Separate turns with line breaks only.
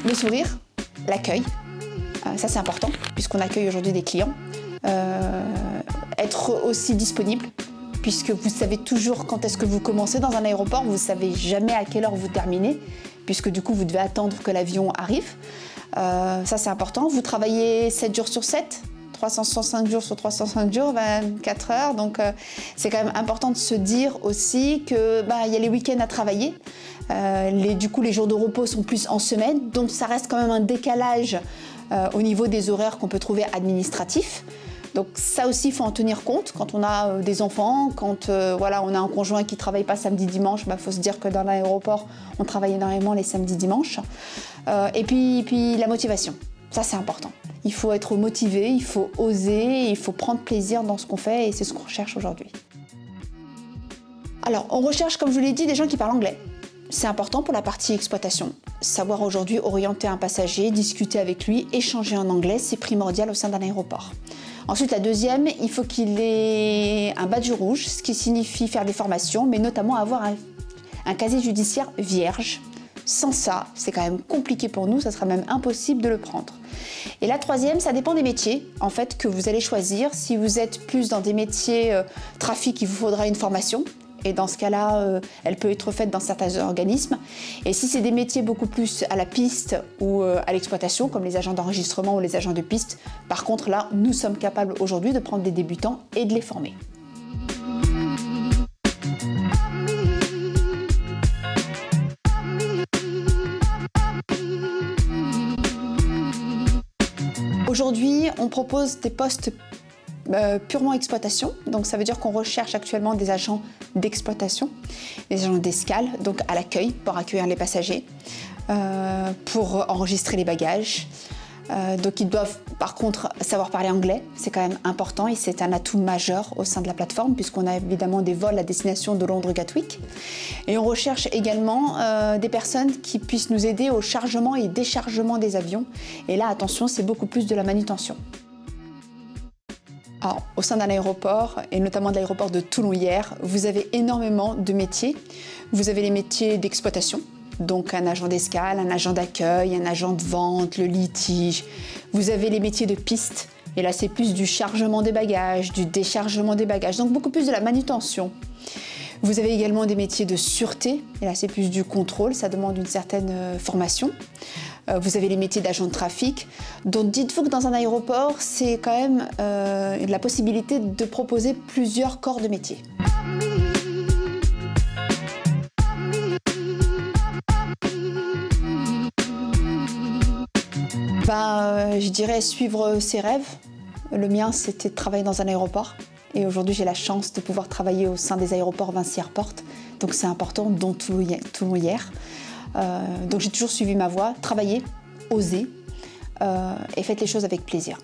Le sourire, l'accueil, ça c'est important puisqu'on accueille aujourd'hui des clients. Être aussi disponible, puisque vous savez toujours quand est-ce que vous commencez dans un aéroport, vous ne savez jamais à quelle heure vous terminez, puisque du coup vous devez attendre que l'avion arrive. Ça c'est important. Vous travaillez 7 jours sur 7, 365 jours sur 305 jours, 24 heures, donc c'est quand même important de se dire aussi que y a les week-ends à travailler. Du coup les jours de repos sont plus en semaine, donc ça reste quand même un décalage au niveau des horaires qu'on peut trouver administratifs. Donc ça aussi, il faut en tenir compte quand on a des enfants, quand voilà, on a un conjoint qui ne travaille pas samedi-dimanche, faut se dire que dans l'aéroport, on travaille énormément les samedis-dimanches. Et puis la motivation, ça c'est important. Il faut être motivé, il faut oser, il faut prendre plaisir dans ce qu'on fait et c'est ce qu'on recherche aujourd'hui. Alors on recherche, comme je vous l'ai dit, des gens qui parlent anglais. C'est important pour la partie exploitation. Savoir aujourd'hui orienter un passager, discuter avec lui, échanger en anglais, c'est primordial au sein d'un aéroport. Ensuite, la deuxième, il faut qu'il ait un badge rouge, ce qui signifie faire des formations, mais notamment avoir un casier judiciaire vierge. Sans ça, c'est quand même compliqué pour nous, ça sera même impossible de le prendre. Et la troisième, ça dépend des métiers en fait, que vous allez choisir. Si vous êtes plus dans des métiers trafic, il vous faudra une formation. Et dans ce cas-là, elle peut être faite dans certains organismes. Et si c'est des métiers beaucoup plus à la piste ou à l'exploitation, comme les agents d'enregistrement ou les agents de piste, par contre là, nous sommes capables aujourd'hui de prendre des débutants et de les former. Aujourd'hui, on propose des postes purement exploitation, donc ça veut dire qu'on recherche actuellement des agents d'exploitation, des agents d'escale, donc à l'accueil pour accueillir les passagers, pour enregistrer les bagages. Donc ils doivent par contre savoir parler anglais, c'est quand même important et c'est un atout majeur au sein de la plateforme puisqu'on a évidemment des vols à destination de Londres Gatwick. Et on recherche également des personnes qui puissent nous aider au chargement et déchargement des avions. Et là, attention, c'est beaucoup plus de la manutention. Alors, au sein d'un aéroport, et notamment de l'aéroport de Toulon-Hyères, vous avez énormément de métiers. Vous avez les métiers d'exploitation, donc un agent d'escale, un agent d'accueil, un agent de vente, le litige. Vous avez les métiers de piste, et là c'est plus du chargement des bagages, du déchargement des bagages, donc beaucoup plus de la manutention. Vous avez également des métiers de sûreté, et là c'est plus du contrôle, ça demande une certaine formation. Vous avez les métiers d'agent de trafic. Donc dites-vous que dans un aéroport, c'est quand même la possibilité de proposer plusieurs corps de métier. Je dirais suivre ses rêves. Le mien, c'était de travailler dans un aéroport. Et aujourd'hui, j'ai la chance de pouvoir travailler au sein des aéroports Vinci Airport. Donc c'est important, dont Toulon-Hyères. Donc j'ai toujours suivi ma voie, travailler, oser et faites les choses avec plaisir.